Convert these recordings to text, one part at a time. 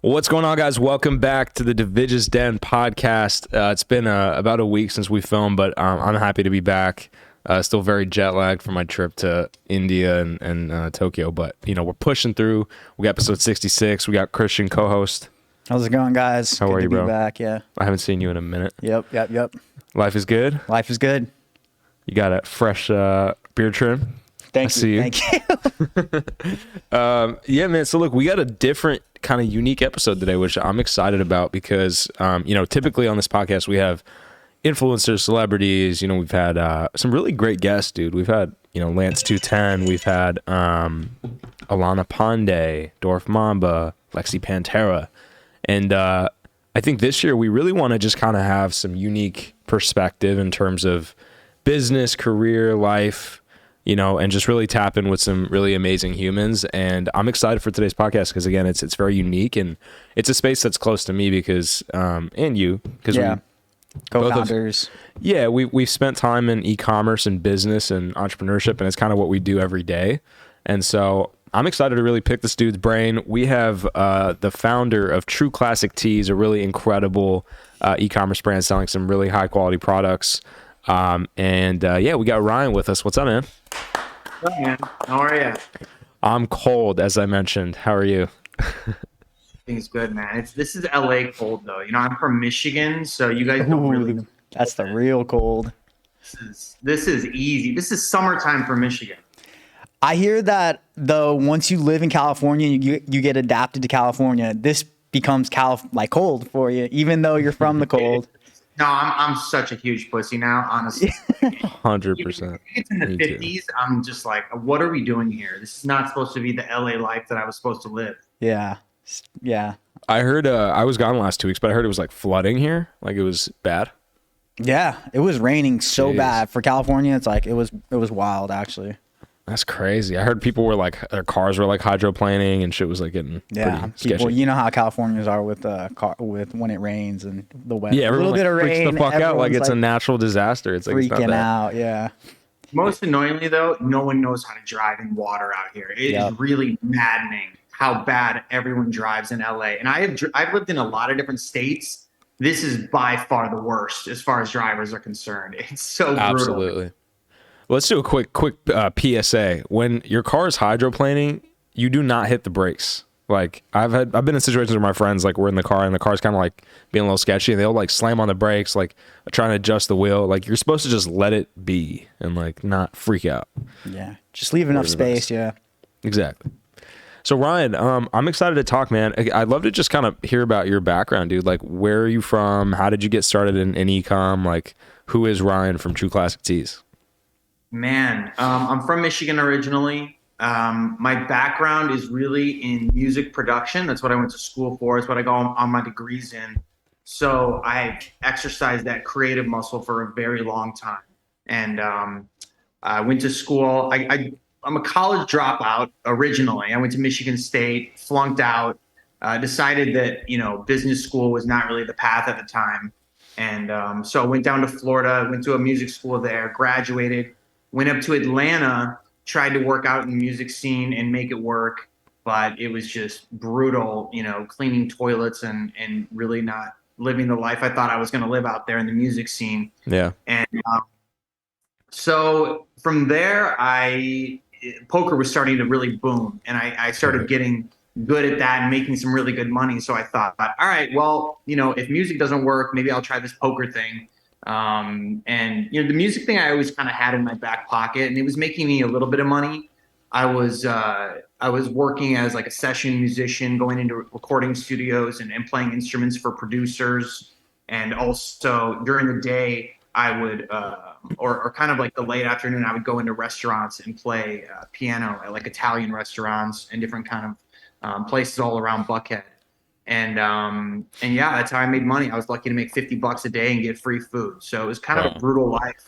Well, what's going on, guys? Welcome back to the Divij's Den podcast. It's been about a week since we filmed, but I'm happy to be back. Still very jet lagged from my trip to India and Tokyo, but we're pushing through. We got episode 66. We got Christian co-host. How's it going, guys? How are you, bro? Be back, yeah. I haven't seen you in a minute. Yep. Life is good? Life is good. You got a fresh beard trim? Thank you. Yeah, man. So look, we got a different kind of unique episode today, which I'm excited about because, typically on this podcast, we have influencers, celebrities, we've had some really great guests, dude. We've had, Lance 210. We've had Alana Pandey, Dorf Mamba, Lexi Pantera. And I think this year we really want to just kind of have some unique perspective in terms of business, career, life, and just really tap in with some really amazing humans. And I'm excited for today's podcast because, again, it's very unique and it's a space that's close to me because, and you, because we co-founders. We've spent time in e-commerce and business and entrepreneurship, and it's kind of what we do every day. And so I'm excited to really pick this dude's brain. We have the founder of True Classic TEES, a really incredible e-commerce brand selling some really high quality products. We got Ryan with us. What's up, man? What's up, man? How are you? I'm cold, as I mentioned. How are you? Things good, man. This is LA cold though. I'm from Michigan, so you guys don't really. That's the real cold. This is easy. This is summertime for Michigan. I hear that though. Once you live in California, you get adapted to California. This becomes cold for you, even though you're from the cold. No, I'm such a huge pussy now, honestly. 100%. It's in the 50s. I'm just like, what are we doing here? This is not supposed to be the LA life that I was supposed to live. Yeah. I heard I was gone the last 2 weeks, but I heard it was like flooding here. Like it was bad. Yeah, it was raining so bad for California. It's like it was wild, actually. That's crazy. I heard people were like their cars were like hydroplaning and shit was like getting pretty sketchy. People, you know how Californians are with with when it rains and the weather. Yeah, everyone a little bit of freaks rain, the fuck out like it's a natural disaster. It's like freaking it's not out. Yeah. Most annoyingly though, no one knows how to drive in water out here. It is really maddening how bad everyone drives in LA. And I've lived in a lot of different states. This is by far the worst as far as drivers are concerned. It's so brutal. Absolutely. Let's do a quick PSA. When your car is hydroplaning, you do not hit the brakes. Like I've been in situations where my friends like we're in the car and the car's kind of like being a little sketchy and they'll like slam on the brakes, like trying to adjust the wheel. Like you're supposed to just let it be and like not freak out. Yeah. Just leave enough space. Yeah. Exactly. So Ryan, I'm excited to talk, man. I'd love to just kind of hear about your background, dude. Like where are you from? How did you get started in e-com? Like who is Ryan from True Classic TEES? Man, I'm from Michigan originally. My background is really in music production. That's what I went to school for. It's what I got on my degrees in. So I exercised that creative muscle for a very long time. And I went to school. I'm a college dropout originally. I went to Michigan State, flunked out, decided that, business school was not really the path at the time. And so I went down to Florida, went to a music school there, graduated. Went up to Atlanta, tried to work out in the music scene and make it work, but it was just brutal, cleaning toilets and really not living the life I thought I was going to live out there in the music scene. Yeah. And so from there, poker was starting to really boom, and I started getting good at that and making some really good money. So I thought, all right, well, if music doesn't work, maybe I'll try this poker thing. The music thing I always kind of had in my back pocket, and it was making me a little bit of money. I was working as like a session musician, going into recording studios and playing instruments for producers. And also during the day, I would, or kind of like the late afternoon, I would go into restaurants and play piano at like Italian restaurants and different kind of places all around Buckhead. And yeah, that's how I made money. I was lucky to make $50 a day and get free food. So it was kind of a brutal life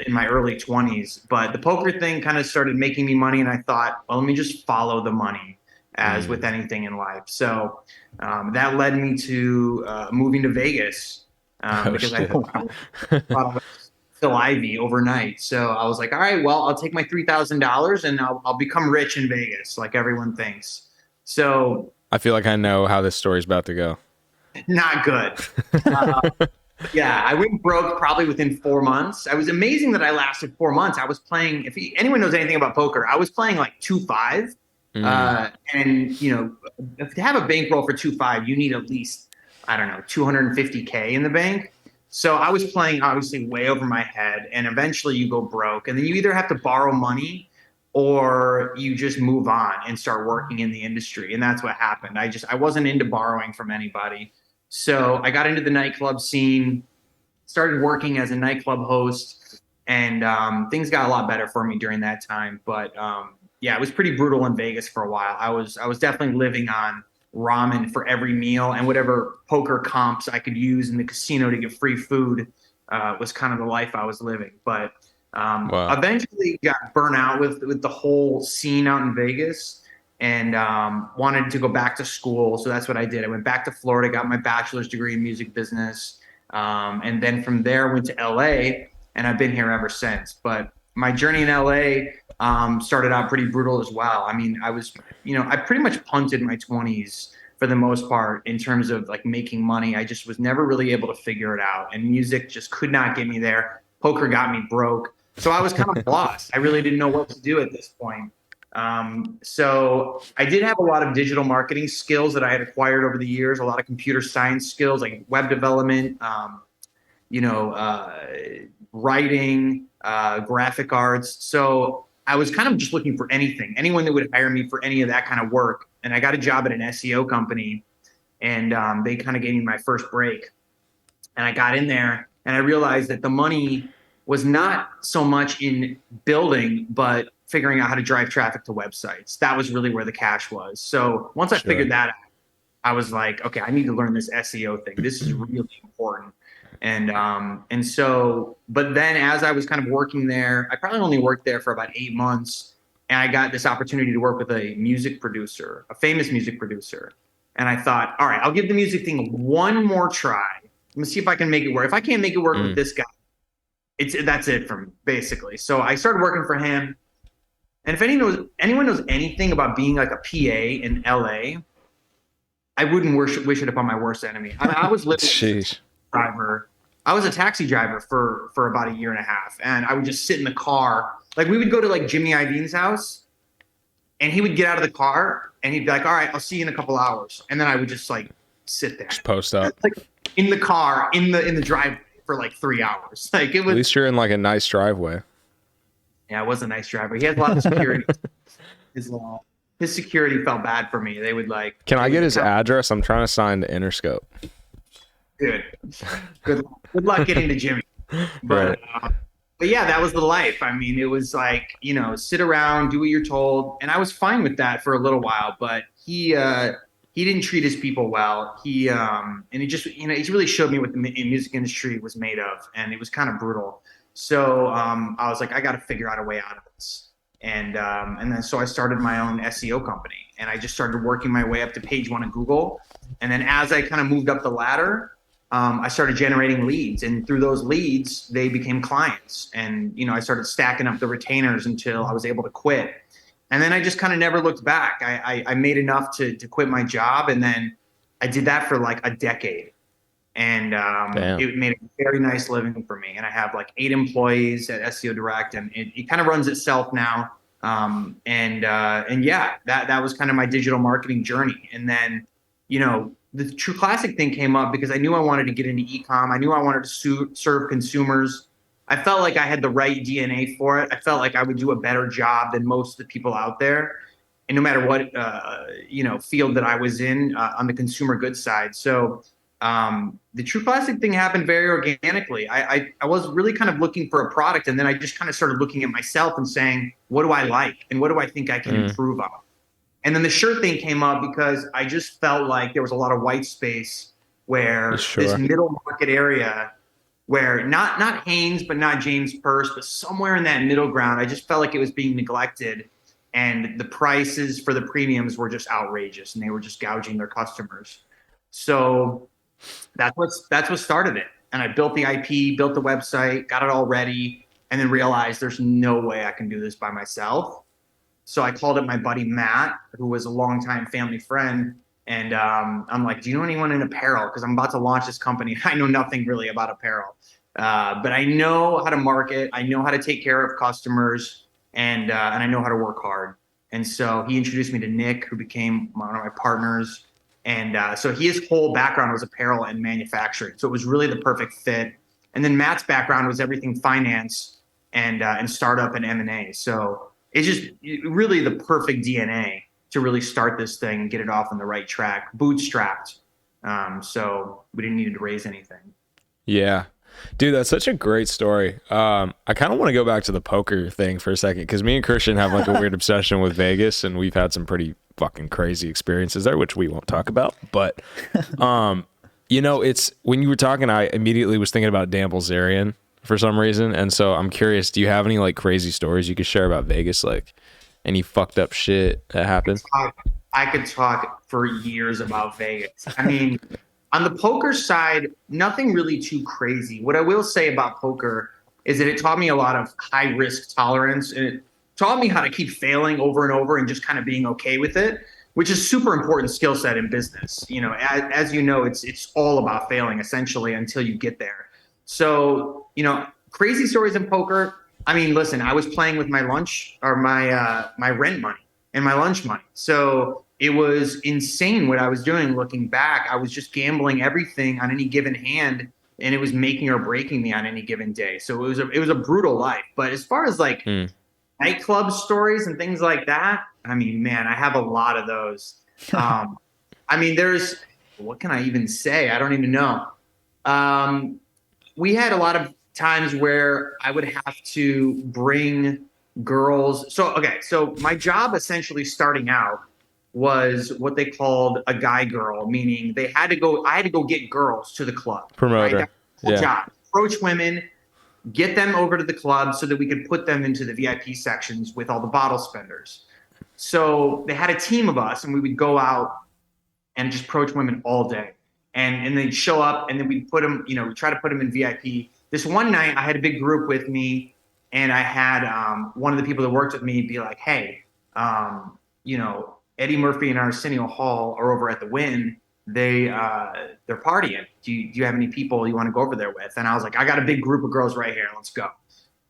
in my early 20s. But the poker thing kind of started making me money, and I thought, well, let me just follow the money as with anything in life. So that led me to moving to Vegas because I thought I was Phil Ivey overnight. So I was like, all right, well, I'll take my $3,000 and I'll become rich in Vegas like everyone thinks. So I feel like I know how this story's about to go. Not good. Yeah, I went broke probably within 4 months. I was amazing that I lasted 4 months. I was playing, if anyone knows anything about poker, I was playing like 2-5. And, to have a bankroll for 2-5, you need at least, I don't know, 250K in the bank. So I was playing obviously way over my head, and eventually you go broke. And then you either have to borrow money or you just move on and start working in the industry. And that's what happened. I wasn't into borrowing from anybody. So I got into the nightclub scene, started working as a nightclub host, and things got a lot better for me during that time. But it was pretty brutal in Vegas for a while. I was definitely living on ramen for every meal, and whatever poker comps I could use in the casino to get free food was kind of the life I was living. But eventually got burnt out with the whole scene out in Vegas, and wanted to go back to school. So that's what I did. I went back to Florida, got my bachelor's degree in music business. And then from there went to LA, and I've been here ever since. But my journey in LA started out pretty brutal as well. I mean, I pretty much punted my 20s for the most part in terms of like making money. I just was never really able to figure it out, and music just could not get me there. Poker got me broke. So I was kind of lost. I really didn't know what to do at this point. So I did have a lot of digital marketing skills that I had acquired over the years, a lot of computer science skills like web development, writing, graphic arts. So I was kind of just looking for anyone that would hire me for any of that kind of work. And I got a job at an SEO company, and they kind of gave me my first break. And I got in there, and I realized that the money was not so much in building, but figuring out how to drive traffic to websites. That was really where the cash was. So once I figured that out, I was like, okay, I need to learn this SEO thing. This is really important. And so, but then as I was kind of working there, I probably only worked there for about 8 months, and I got this opportunity to work with a music producer, a famous music producer. And I thought, all right, I'll give the music thing one more try. Let me see if I can make it work. If I can't make it work with this guy, that's it for me, basically. So I started working for him. And if anyone knows anything about being like a PA in LA, I wouldn't wish it upon my worst enemy. I was living driver. I was a taxi driver for about 1.5 years, and I would just sit in the car. Like, we would go to like Jimmy Iovine's house, and he would get out of the car and he'd be like, all right, I'll see you in a couple hours. And then I would just like sit there. Just post up. Like in the car, in the driveway for like 3 hours. Like, it was. At least you're in like a nice driveway. Yeah, it was a nice driver. He had a lot of security. His security felt bad for me. They would like. Can I get his address? I'm trying to sign to Interscope. Good luck getting to Jimmy. But yeah, that was the life. I mean, it was like, sit around, do what you're told, and I was fine with that for a little while. But he didn't treat his people well. And it just, it really showed me what the music industry was made of, and it was kind of brutal. So I was like, I got to figure out a way out of this. And then so I started my own SEO company, and I just started working my way up to page 1 of Google. And then as I kind of moved up the ladder, I started generating leads, and through those leads, they became clients. And, I started stacking up the retainers until I was able to quit. And then I just kind of never looked back. I made enough to quit my job, and then I did that for like a decade. And it made a very nice living for me. And I have like 8 employees at SEO Direct, and it kind of runs itself now. And yeah, that was kind of my digital marketing journey. And then, the True Classic thing came up because I knew I wanted to get into e-com. I knew I wanted to serve consumers. I felt like I had the right DNA for it. I felt like I would do a better job than most of the people out there, and no matter what, field that I was in on the consumer goods side. So the True Classic thing happened very organically. I was really kind of looking for a product, and then I just kind of started looking at myself and saying, what do I like, and what do I think I can improve on? And then the shirt thing came up because I just felt like there was a lot of white space where this middle market area, where not Hanes, but not James Purse, but somewhere in that middle ground, I just felt like it was being neglected, and the prices for the premiums were just outrageous, and they were just gouging their customers. So that's what started it. And I built the IP, built the website, got it all ready, and then realized there's no way I can do this by myself. So I called up my buddy Matt, who was a longtime family friend, And I'm like, do you know anyone in apparel? Because I'm about to launch this company. I know nothing really about apparel, but I know how to market. I know how to take care of customers, and I know how to work hard. And so he introduced me to Nick, who became one of my partners. And so his whole background was apparel and manufacturing. So it was really the perfect fit. And then Matt's background was everything finance and startup and M&A. So it's just really the perfect DNA to really start this thing and get it off on the right track, bootstrapped. So we didn't need to raise anything. Yeah. Dude, that's such a great story. I kind of want to go back to the poker thing for a second, because me and Christian have like a weird obsession with Vegas, and we've had some pretty fucking crazy experiences there, which we won't talk about. But, you know, it's when you were talking, I immediately was thinking about Dan Bilzerian for some reason. And so I'm curious, do you have any like crazy stories you could share about Vegas? Like any fucked up shit that happened? I could talk for years about Vegas. I mean, on the poker side, nothing really too crazy. What I will say about poker is that it taught me a lot of high risk tolerance, and it taught me how to keep failing over and over and just kind of being okay with it, which is super important skill set in business. You know, as you know, it's all about failing essentially until you get there. So, you know, crazy stories in poker. I mean, listen, I was playing with my lunch or my rent money and my lunch money. So it was insane what I was doing. Looking back, I was just gambling everything on any given hand, and it was making or breaking me on any given day. So it was a brutal life. But as far as like nightclub stories and things like that, I mean, man, I have a lot of those. I mean, what can I even say? I don't even know. We had a lot of times where I would have to bring girls. So my job essentially starting out was what they called a guy girl, meaning I had to go get girls to the club. Promoter. Right? That's job. Approach women, get them over to the club so that we could put them into the VIP sections with all the bottle spenders. So they had a team of us, and we would go out and just approach women all day. And they'd show up, and then we'd put them, we try to put them in VIP. This one night I had a big group with me, and I had one of the people that worked with me be like, hey, Eddie Murphy and Arsenio Hall are over at the Wynn. They're partying. Do you have any people you want to go over there with? And I was like, I got a big group of girls right here. Let's go.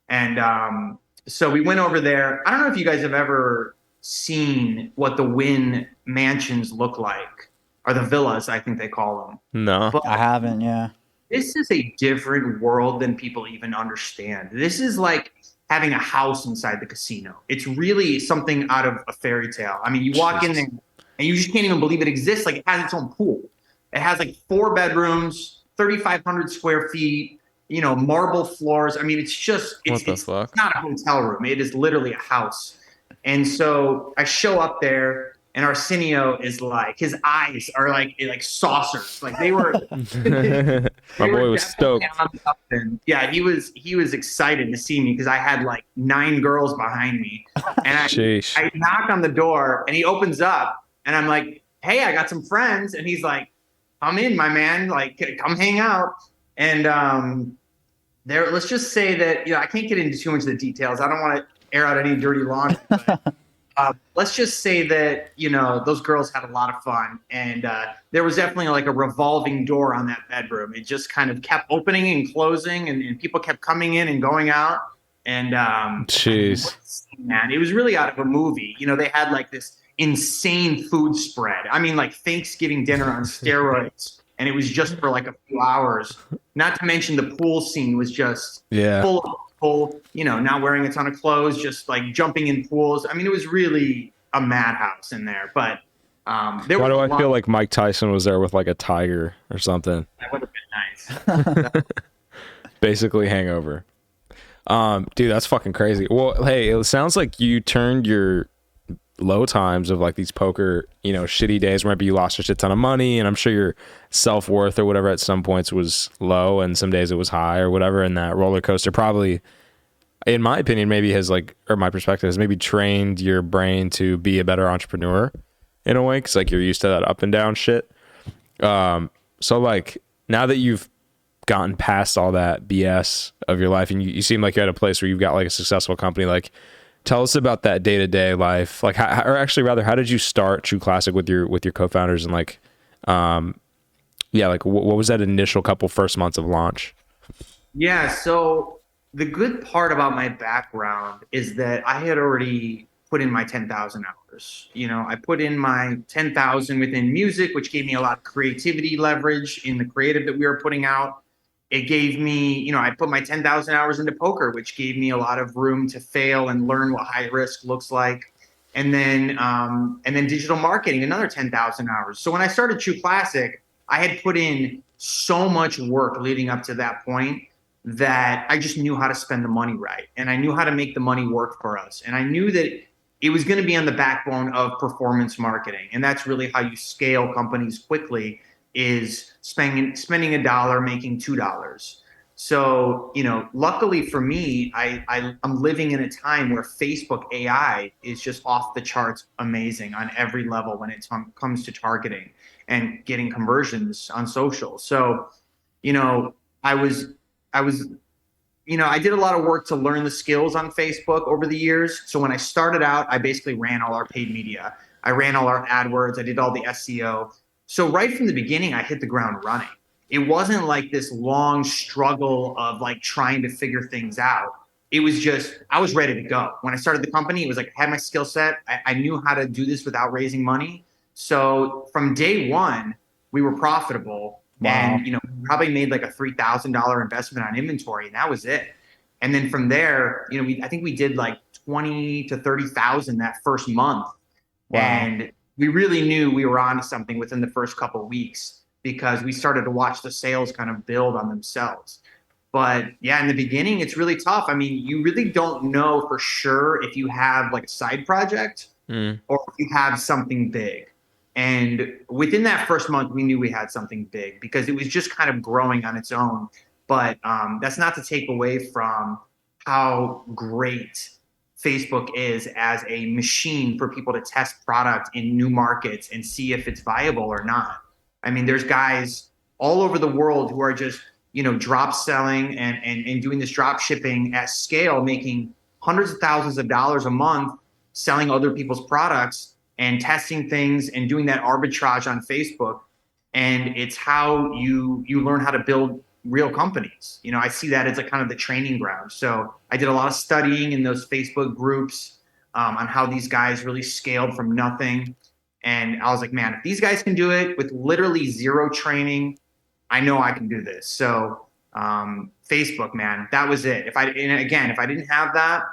And so we went over there. I don't know if you guys have ever seen what the Wynn mansions look like, or the villas, I think they call them. No, but I haven't. Yeah. This is a different world than people even understand. This is like having a house inside the casino. It's really something out of a fairy tale. I mean, you walk in there and you just can't even believe it exists. Like, it has its own pool. It has like 4 bedrooms, 3,500 square feet, marble floors. I mean, it's not a hotel room. It is literally a house. And so I show up there, and Arsenio is like, his eyes are like saucers. Like they were. My boy was stoked. Yeah, he was excited to see me because I had like 9 girls behind me, and I knock on the door, and he opens up, and I'm like, hey, I got some friends, and he's like, come in, my man, like come hang out. And let's just say that I can't get into too much of the details. I don't want to air out any dirty laundry. But, let's just say that, those girls had a lot of fun, and there was definitely like a revolving door on that bedroom. It just kind of kept opening and closing, and people kept coming in and going out. And jeez, man, it was really out of a movie. They had like this insane food spread. I mean, like Thanksgiving dinner on steroids, and it was just for like a few hours. Not to mention the pool scene was just full of people, not wearing a ton of clothes, just like jumping in pools. I mean, it was really a madhouse in there. But why do I feel like Mike Tyson was there with like a tiger or something? That would have been nice. Basically Hangover. Dude, that's fucking crazy. Well, hey, it sounds like you turned your low times of like these poker, shitty days where maybe you lost a shit ton of money, and I'm sure your self-worth or whatever at some points was low, and some days it was high or whatever, and that roller coaster probably, in my opinion, maybe has my perspective has maybe trained your brain to be a better entrepreneur in a way, because like you're used to that up and down shit. So like now that you've gotten past all that BS of your life, and you seem like you're at a place where you've got like a successful company, like tell us about that day-to-day life. Like, or actually rather, how did you start True Classic with your co-founders, and like, like what was that initial first months of launch? Yeah, so the good part about my background is that I had already put in my 10,000 hours. I put in my 10,000 within music, which gave me a lot of creativity leverage in the creative that we were putting out. It gave me, I put my 10,000 hours into poker, which gave me a lot of room to fail and learn what high risk looks like. And then digital marketing, another 10,000 hours. So when I started True Classic, I had put in so much work leading up to that point that I just knew how to spend the money right. And I knew how to make the money work for us. And I knew that it was going to be on the backbone of performance marketing. And that's really how you scale companies quickly, is spending $1, making $2. So, luckily for me, I'm living in a time where Facebook AI is just off the charts amazing on every level when it comes to targeting and getting conversions on social. So, I did a lot of work to learn the skills on Facebook over the years. So when I started out, I basically ran all our paid media. I ran all our AdWords. I did all the SEO. So right from the beginning, I hit the ground running. It wasn't like this long struggle of like trying to figure things out. It was just, I was ready to go. When I started the company, it was like I had my skill set. I knew how to do this without raising money. So from day one, we were profitable. Wow. And, we probably made like a $3,000 investment on inventory, and that was it. And then from there, I think we did like 20 to 30,000 that first month. Wow. And we really knew we were onto something within the first couple of weeks, because we started to watch the sales kind of build on themselves. But yeah, in the beginning, it's really tough. I mean, you really don't know for sure if you have like a side project or if you have something big. And within that first month, we knew we had something big because it was just kind of growing on its own. But that's not to take away from how great Facebook is as a machine for people to test product in new markets and see if it's viable or not. I mean, there's guys all over the world who are just, drop selling and doing this drop shipping at scale, making hundreds of thousands of dollars a month, selling other people's products and testing things and doing that arbitrage on Facebook. And it's how you learn how to build real companies. I see that as a kind of the training ground. So I did a lot of studying in those Facebook groups on how these guys really scaled from nothing. And I was like, man, if these guys can do it with literally zero training, I know I can do this. So Facebook, man, that was it. If I didn't have that,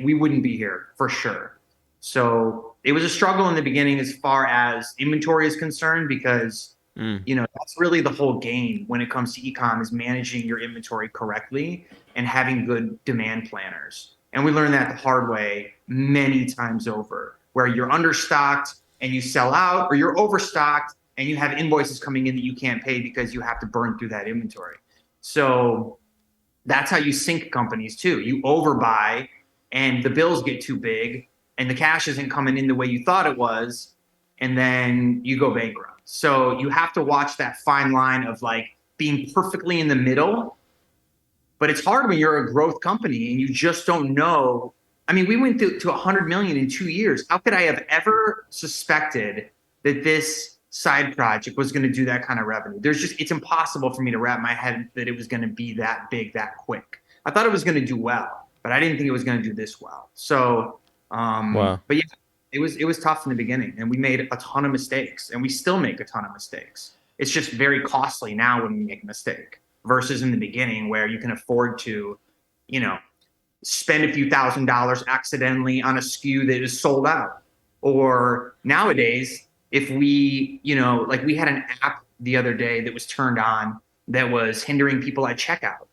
we wouldn't be here for sure. So it was a struggle in the beginning as far as inventory is concerned, because that's really the whole game when it comes to e-com, is managing your inventory correctly and having good demand planners. And we learned that the hard way many times over, where you're understocked and you sell out, or you're overstocked and you have invoices coming in that you can't pay because you have to burn through that inventory. So that's how you sink companies too. You overbuy and the bills get too big and the cash isn't coming in the way you thought it was, and then you go bankrupt. So you have to watch that fine line of like being perfectly in the middle. But it's hard when you're a growth company and you just don't know. I mean, we went to 100 million in 2 years. How could I have ever suspected that this side project was going to do that kind of revenue? It's impossible for me to wrap my head that it was going to be that big, that quick. I thought it was going to do well, but I didn't think it was going to do this well. So, wow. But yeah, it was tough in the beginning, and we made a ton of mistakes, and we still make a ton of mistakes. It's just very costly now when we make a mistake versus in the beginning where you can afford to, spend a few $1,000s accidentally on a SKU that is sold out. Or nowadays, if we, like we had an app the other day that was turned on that was hindering people at checkout.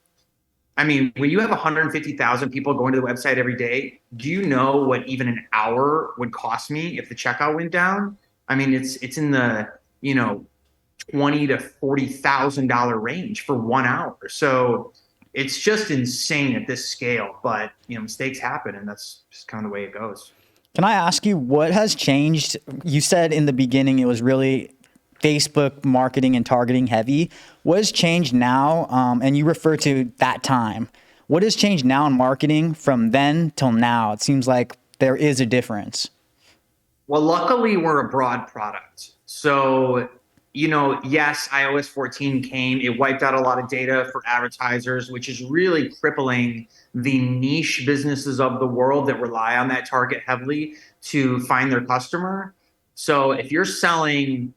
I mean, when you have 150,000 people going to the website every day, do you know what even an hour would cost me if the checkout went down? I mean, it's in the, $20,000 to $40,000 range for 1 hour. So it's just insane at this scale, but mistakes happen, and that's just kind of the way it goes. Can I ask you what has changed? You said in the beginning it was really Facebook marketing and targeting heavy. What has changed now? And you refer to that time. What has changed now in marketing from then till now? It seems like there is a difference? Well, luckily we're a broad product. So, yes, iOS 14 came, it wiped out a lot of data for advertisers, which is really crippling the niche businesses of the world that rely on that target heavily to find their customer. So if you're selling,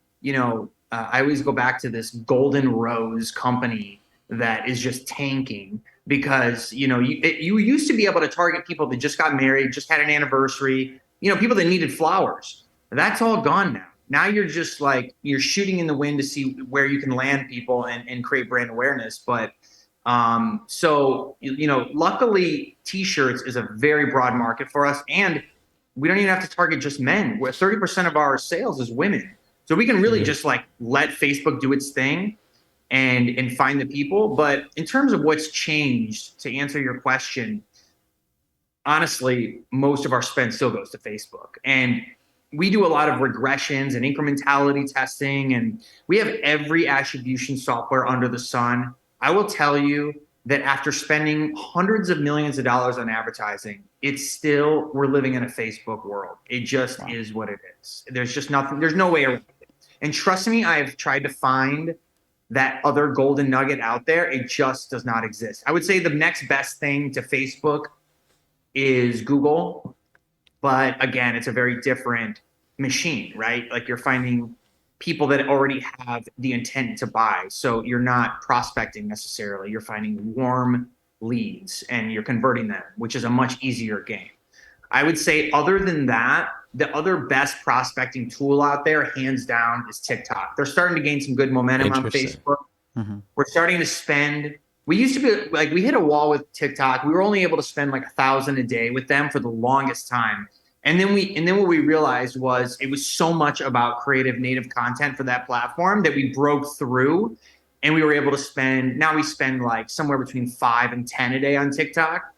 I always go back to this Golden Rose company that is just tanking because, you used to be able to target people that just got married, just had an anniversary, people that needed flowers. That's all gone now. Now you're just like, you're shooting in the wind to see where you can land people and create brand awareness. But luckily t-shirts is a very broad market for us. And we don't even have to target just men, where 30% of our sales is women. So we can really just like let Facebook do its thing and find the people. But in terms of what's changed, to answer your question, honestly, most of our spend still goes to Facebook. And we do a lot of regressions and incrementality testing, and we have every attribution software under the sun. I will tell you that after spending hundreds of millions of dollars on advertising, we're living in a Facebook world. It just is what it is. There's just nothing, there's no way around it. And trust me, I've tried to find that other golden nugget out there. It just does not exist. I would say the next best thing to Facebook is Google. But again, it's a very different machine, right? Like you're finding people that already have the intent to buy. So you're not prospecting necessarily. You're finding warm leads and you're converting them, which is a much easier game. I would say other than that, the other best prospecting tool out there, hands down, is TikTok. They're starting to gain some good momentum on Facebook. Mm-hmm. We're starting to spend. We used to be like, we hit a wall with TikTok. We were only able to spend like $1,000 a day with them for the longest time. And then what we realized was it was so much about creative native content for that platform that we broke through and we were able to now we spend like somewhere between 5 and 10 a day on TikTok.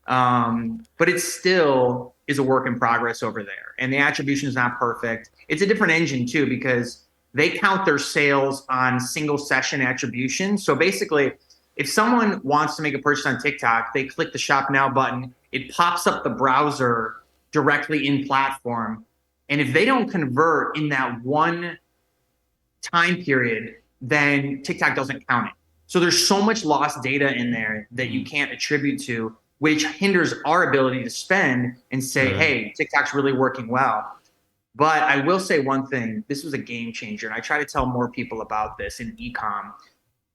But it still is a work in progress over there. And the attribution is not perfect. It's a different engine too, because they count their sales on single session attribution. So basically, if someone wants to make a purchase on TikTok, they click the shop now button, it pops up the browser directly in platform. And if they don't convert in that one time period, then TikTok doesn't count it. So there's so much lost data in there that you can't attribute to, which hinders our ability to spend and say, hey, TikTok's really working well. But I will say one thing, this was a game changer. And I try to tell more people about this in e-com.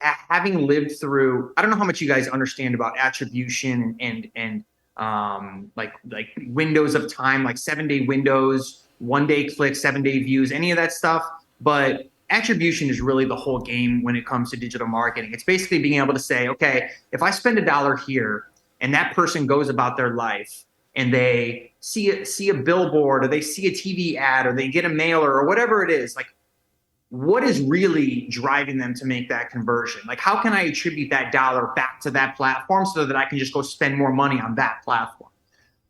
Having lived through, I don't know how much you guys understand about attribution and like windows of time, like 7-day windows, 1-day clicks, 7-day views, any of that stuff. But attribution is really the whole game when it comes to digital marketing. It's basically being able to say, okay, if I spend $1 here and that person goes about their life and they see a billboard or they see a TV ad or they get a mailer or whatever it is, like, what is really driving them to make that conversion? Like, how can I attribute that dollar back to that platform so that I can just go spend more money on that platform?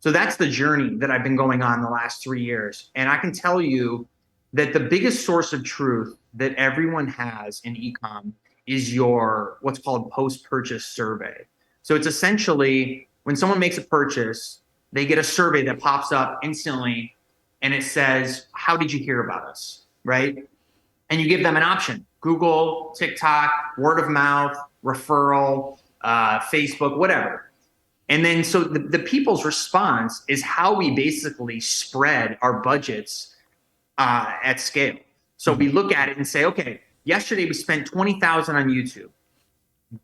So that's the journey that I've been going on the last 3 years. And I can tell you that the biggest source of truth that everyone has in e-com is your what's called post-purchase survey. So it's essentially when someone makes a purchase, they get a survey that pops up instantly and it says, how did you hear about us, right? And you give them an option: Google, TikTok, word of mouth, referral, Facebook, whatever. And then so the people's response is how we basically spread our budgets at scale. So we look at it and say, okay, yesterday we spent $20,000 on YouTube.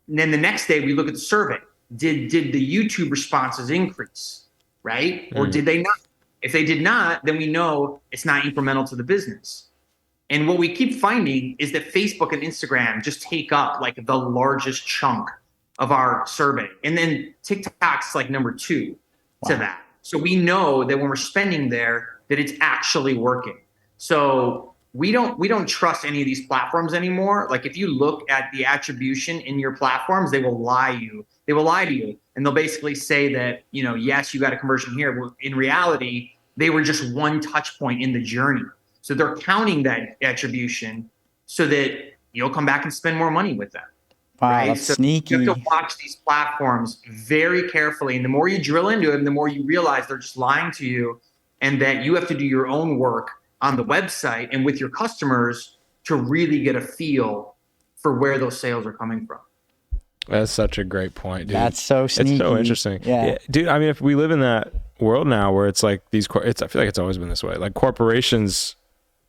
And then the next day we look at the survey. Did the YouTube responses increase, right? Or did they not? If they did not, then we know it's not incremental to the business. And what we keep finding is that Facebook and Instagram just take up like the largest chunk of our survey. And then TikTok's like number 2 to that. So we know that when we're spending there, that it's actually working. So we don't trust any of these platforms anymore. Like if you look at the attribution in your platforms, they will lie to you. And they'll basically say that, yes, you got a conversion here. Well, in reality, they were just one touch point in the journey. So they're counting that attribution so that you'll come back and spend more money with them. Wow, right? that's So sneaky. you have to watch these platforms very carefully. And the more you drill into them, the more you realize they're just lying to you, and that you have to do your own work on the website and with your customers to really get a feel for where those sales are coming from. That's such a great point, dude. That's so sneaky. It's so interesting. Yeah. Dude, I mean, if we live in that world now where it's like I feel like it's always been this way. Like corporations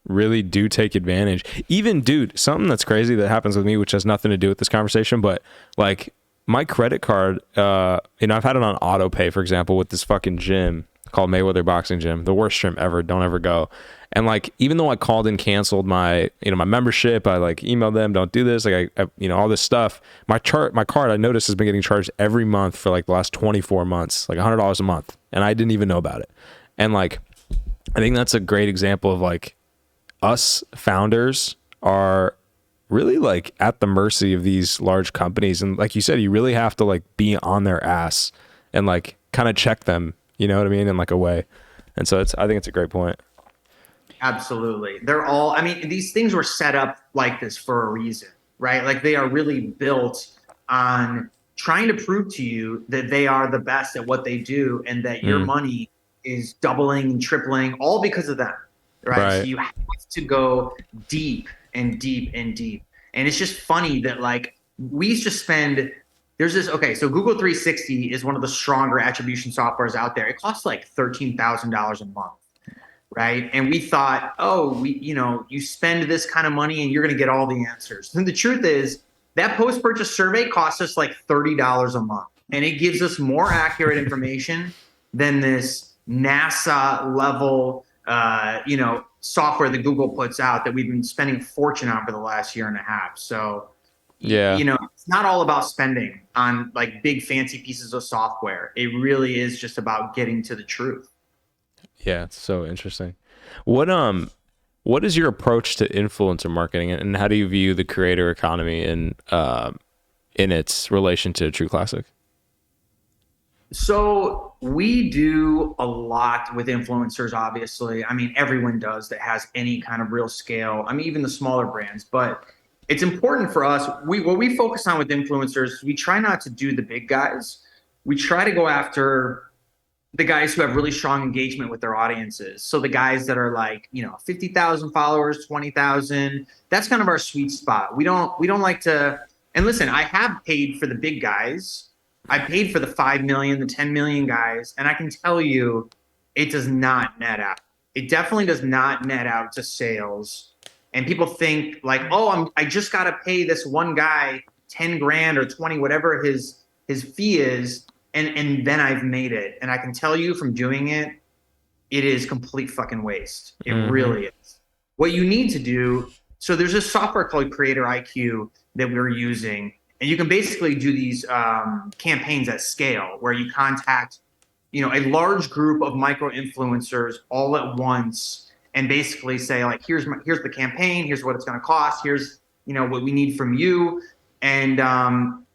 really do take advantage. Even, dude, something that's crazy that happens with me, which has nothing to do with this conversation, but like my credit card, I've had it on auto pay, for example, with this fucking gym called Mayweather Boxing Gym, the worst gym ever. Don't ever go. And like, even though I called and canceled my, my membership, I like emailed them, don't do this. Like I all this stuff, my card, I noticed has been getting charged every month for like the last 24 months, like $100 a month. And I didn't even know about it. And like, I think that's a great example of like us founders are really like at the mercy of these large companies. And like you said, you really have to like be on their ass and like kind of check them, you know what I mean? In like a way. And so I think it's a great point. Absolutely. These things were set up like this for a reason, right? Like they are really built on trying to prove to you that they are the best at what they do and that your money is doubling and tripling all because of them, right? So you have to go deep and deep and deep. And it's just funny that like we used to spend, so Google 360 is one of the stronger attribution softwares out there. It costs like $13,000 a month. Right. And we thought, you spend this kind of money and you're going to get all the answers. And the truth is that post-purchase survey costs us like $30 a month. And it gives us more accurate information than this NASA level, software that Google puts out that we've been spending a fortune on for the last year and a half. So, it's not all about spending on like big fancy pieces of software. It really is just about getting to the truth. Yeah, it's so interesting. What is your approach to influencer marketing, and how do you view the creator economy in its relation to True Classic? So we do a lot with influencers, obviously. I mean, everyone does that has any kind of real scale. I mean, even the smaller brands, but it's important for us. What we focus on with influencers, we try not to do the big guys. We try to go after the guys who have really strong engagement with their audiences. So the guys that are like, 50,000 followers, 20,000, that's kind of our sweet spot. We don't like to, and listen, I have paid for the big guys. I paid for the 5 million, the 10 million guys. And I can tell you, it does not net out. It definitely does not net out to sales. And people think like, I just got to pay this one guy 10 grand or 20, whatever his fee is. And then I've made it. And I can tell you from doing it, it is complete fucking waste. It really is. What you need to do, so there's a software called Creator IQ that we're using. And you can basically do these campaigns at scale where you contact, a large group of micro influencers all at once and basically say like, here's the campaign, here's what it's going to cost, here's, what we need from you. And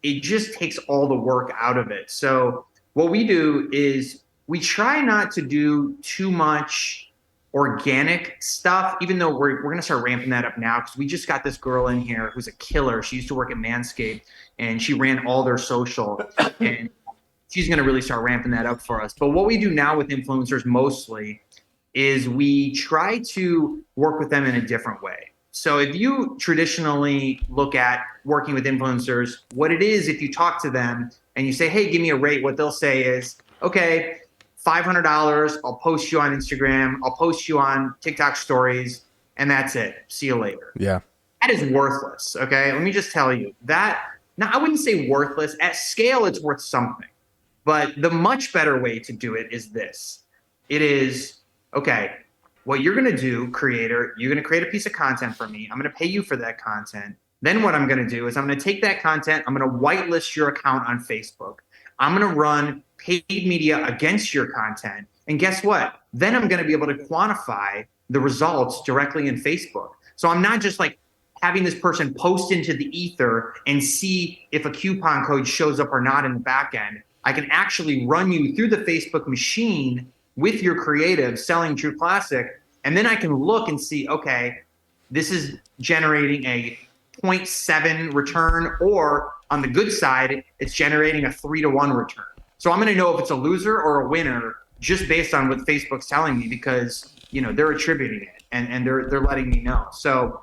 it just takes all the work out of it. So what we do is we try not to do too much organic stuff, even though we're going to start ramping that up now because we just got this girl in here who's a killer. She used to work at Manscaped and she ran all their social and she's going to really start ramping that up for us. But what we do now with influencers mostly is we try to work with them in a different way. So if you traditionally look at working with influencers, what it is, if you talk to them and you say, hey, give me a rate, what they'll say is, okay, $500, I'll post you on Instagram, I'll post you on TikTok stories, and that's it. See you later. Yeah. That is worthless, okay? Let me just tell you that, now I wouldn't say worthless. At scale, it's worth something. But the much better way to do it is this. It is, okay, what you're going to do, creator, you're going to create a piece of content for me. I'm going to pay you for that content. Then what I'm going to do is I'm going to take that content. I'm going to whitelist your account on Facebook. I'm going to run paid media against your content. And guess what? Then I'm going to be able to quantify the results directly in Facebook. So I'm not just like having this person post into the ether and see if a coupon code shows up or not in the back end. I can actually run you through the Facebook machine with your creative selling True Classic. And then I can look and see, okay, this is generating a 0.7 return or On the good side, it's generating a 3-to-1 return. So I'm going to know if it's a loser or a winner just based on what Facebook's telling me, because they're attributing it and they're letting me know. So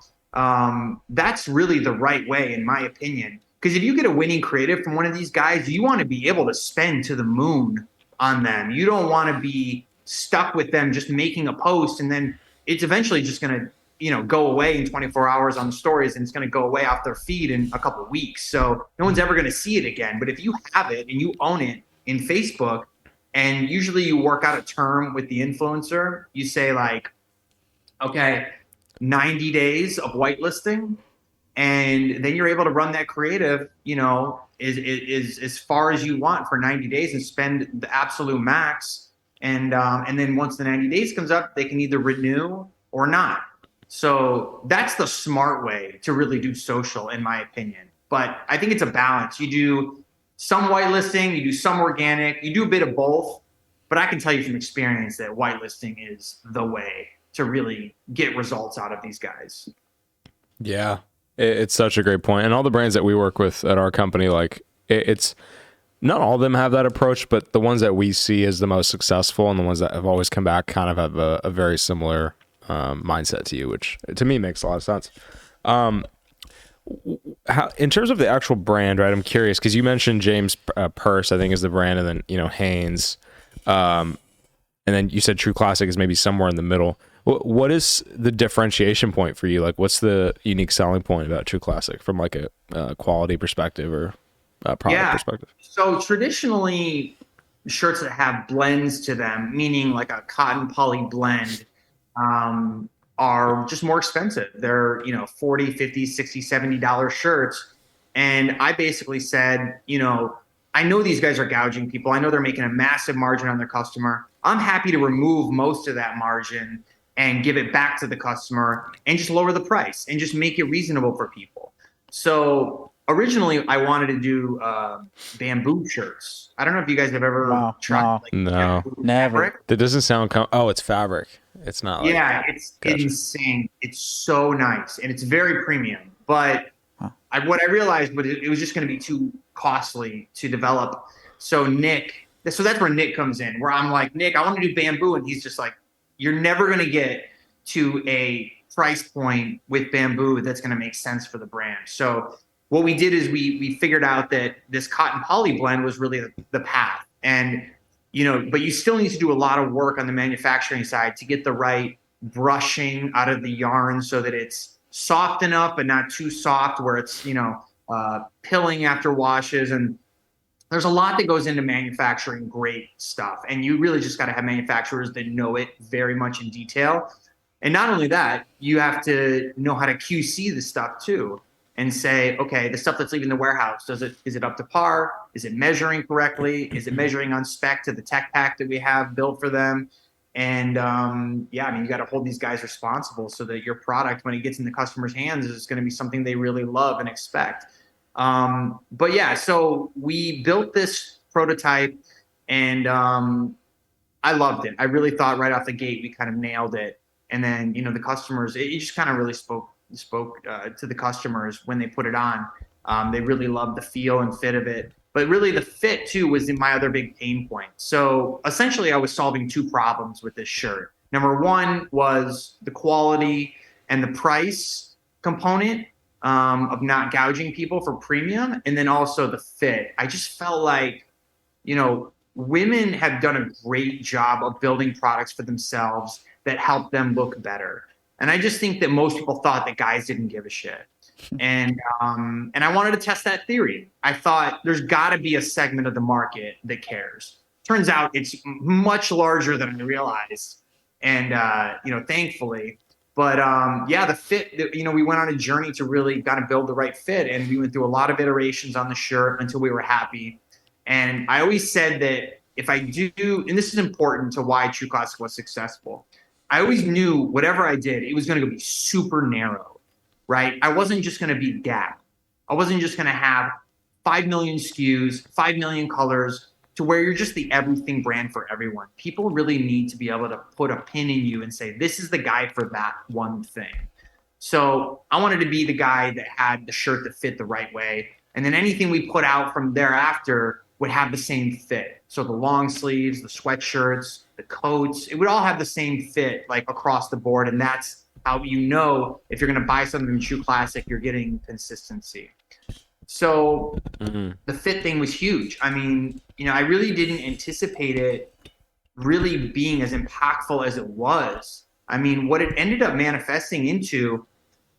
that's really the right way, in my opinion. Because if you get a winning creative from one of these guys, you want to be able to spend to the moon on them. You don't want to be stuck with them just making a post and then it's eventually just going to go away in 24 hours on the stories, and it's going to go away off their feed in a couple of weeks. So no one's ever going to see it again. But if you have it and you own it in Facebook, and usually you work out a term with the influencer, you say like, okay, 90 days of whitelisting, and then you're able to run that creative, is as far as you want for 90 days and spend the absolute max. And then once the 90 days comes up, they can either renew or not. So that's the smart way to really do social, in my opinion. But I think it's a balance. You do some whitelisting, you do some organic, you do a bit of both. But I can tell you from experience that whitelisting is the way to really get results out of these guys. Yeah, it's such a great point. And all the brands that we work with at our company, like it's not all of them have that approach, but the ones that we see as the most successful and the ones that have always come back kind of have a very similar mindset to you, which to me makes a lot of sense. How, in terms of the actual brand, right? I'm curious because you mentioned James Purse, I think is the brand, and then Hanes, and then you said True Classic is maybe somewhere in the middle. What is the differentiation point for you? Like, what's the unique selling point about True Classic from like a quality perspective or product perspective? So traditionally, shirts that have blends to them, meaning like a cotton poly blend, are just more expensive. They're, $40, $50, $60, $70 shirts. And I basically said, I know these guys are gouging people. I know they're making a massive margin on their customer. I'm happy to remove most of that margin and give it back to the customer and just lower the price and just make it reasonable for people. So originally I wanted to do bamboo shirts. I don't know if you guys have ever tried. No, never. Fabric. That doesn't sound. It's fabric. It's not. Like, yeah, it's insane. It's so nice and it's very premium. But what I realized, it was just going to be too costly to develop. So that's where Nick comes in. Where I'm like, Nick, I want to do bamboo, and he's just like, you're never going to get to a price point with bamboo that's going to make sense for the brand. So what we did is we figured out that this cotton poly blend was really the path. And, but you still need to do a lot of work on the manufacturing side to get the right brushing out of the yarn so that it's soft enough, but not too soft where it's, pilling after washes. And there's a lot that goes into manufacturing great stuff. And you really just got to have manufacturers that know it very much in detail. And not only that, you have to know how to QC the stuff too. And say, okay, the stuff that's leaving the warehouse, is it up to par? Is it measuring correctly? Is it measuring on spec to the tech pack that we have built for them? And you got to hold these guys responsible so that your product, when it gets in the customer's hands, is going to be something they really love and expect. So we built this prototype, and I loved it. I really thought right off the gate we kind of nailed it. And then the customers, it just kind of really spoke to the customers when they put it on. They really loved the feel and fit of it. But really the fit too was my other big pain point. So essentially I was solving two problems with this shirt. Number one was the quality and the price component of not gouging people for premium. And then also the fit. I just felt like, women have done a great job of building products for themselves that help them look better. And I just think that most people thought that guys didn't give a shit. And I wanted to test that theory. I thought there's got to be a segment of the market that cares. Turns out it's much larger than I realized. And, thankfully. But, the fit, we went on a journey to really kind of build the right fit. And we went through a lot of iterations on the shirt until we were happy. And I always said that if I do, and this is important to why True Classic was successful, I always knew whatever I did, it was going to be super narrow, right? I wasn't just going to be Gap. I wasn't just going to have 5 million SKUs, 5 million colors to where you're just the everything brand for everyone. People really need to be able to put a pin in you and say, this is the guy for that one thing. So I wanted to be the guy that had the shirt that fit the right way. And then anything we put out from thereafter would have the same fit. So the long sleeves, the sweatshirts, the coats, it would all have the same fit like across the board. And that's how you know if you're going to buy something True Classic, you're getting consistency. So the fit thing was huge. I mean, I really didn't anticipate it really being as impactful as it was. I mean, what it ended up manifesting into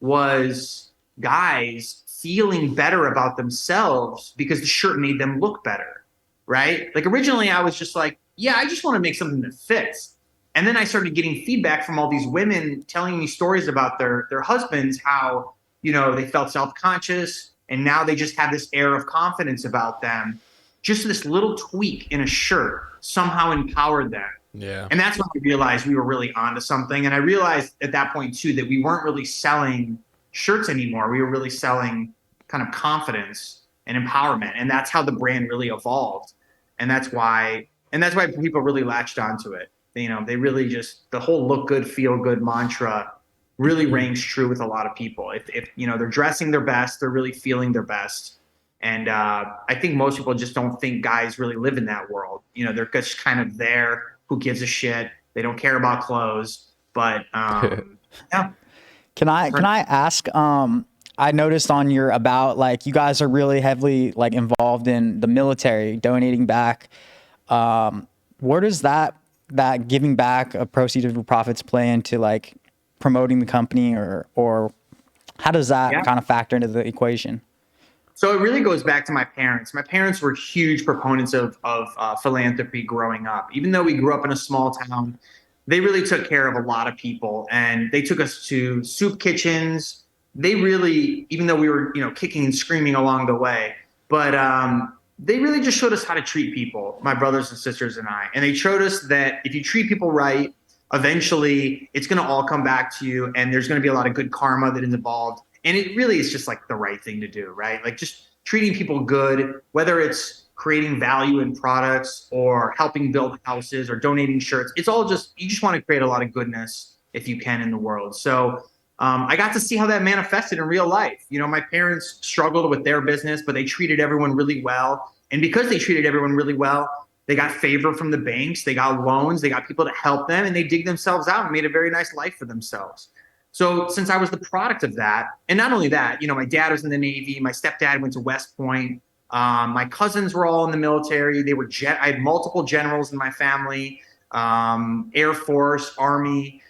was guys feeling better about themselves because the shirt made them look better, right? Like originally I was just like, yeah, I just want to make something that fits. And then I started getting feedback from all these women telling me stories about their husbands, how, they felt self-conscious and now they just have this air of confidence about them. Just this little tweak in a shirt somehow empowered them. Yeah. And that's when I realized we were really onto something. And I realized at that point too that we weren't really selling shirts anymore. We were really selling kind of confidence and empowerment. And that's how the brand really evolved. And that's why people really latched onto it. They really just, the whole look good, feel good mantra really rings true with a lot of people. If they're dressing their best, they're really feeling their best. And I think most people just don't think guys really live in that world. They're just kind of there. Who gives a shit? They don't care about clothes. But yeah. Can I ask? I noticed on your about, like, you guys are really heavily like involved in the military, donating back. Where does that giving back of proceeds of profits play into like promoting the company, or how does that kind of factor into the equation? So it really goes back to my parents. My parents were huge proponents of philanthropy growing up. Even though we grew up in a small town, they really took care of a lot of people, and they took us to soup kitchens. They really, even though we were, kicking and screaming along the way, but they really just showed us how to treat people, my brothers and sisters and I. And they showed us that if you treat people right, eventually it's going to all come back to you, and there's going to be a lot of good karma that is involved. And it really is just like the right thing to do, right? Like just treating people good, whether it's creating value in products or helping build houses or donating shirts. It's all just, you just want to create a lot of goodness if you can in the world. So I got to see how that manifested in real life. My parents struggled with their business, but they treated everyone really well. And because they treated everyone really well, they got favor from the banks, they got loans, they got people to help them, and they dig themselves out and made a very nice life for themselves. So since I was the product of that, and not only that, my dad was in the Navy, my stepdad went to West Point, my cousins were all in the military. I had multiple generals in my family, Air Force, Army.